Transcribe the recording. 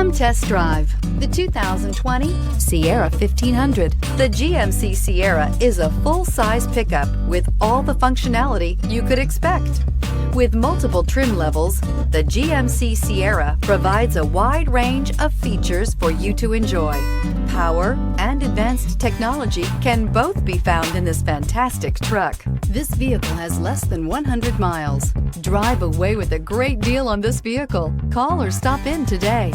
Come test drive the 2020 Sierra 1500. The GMC Sierra is a full-size pickup with all the functionality you could expect. With multiple trim levels, the GMC Sierra provides a wide range of features for you to enjoy. Power and advanced technology can both be found in this fantastic truck. This vehicle has less than 100 miles. Drive away with a great deal on this vehicle. Call or stop in today.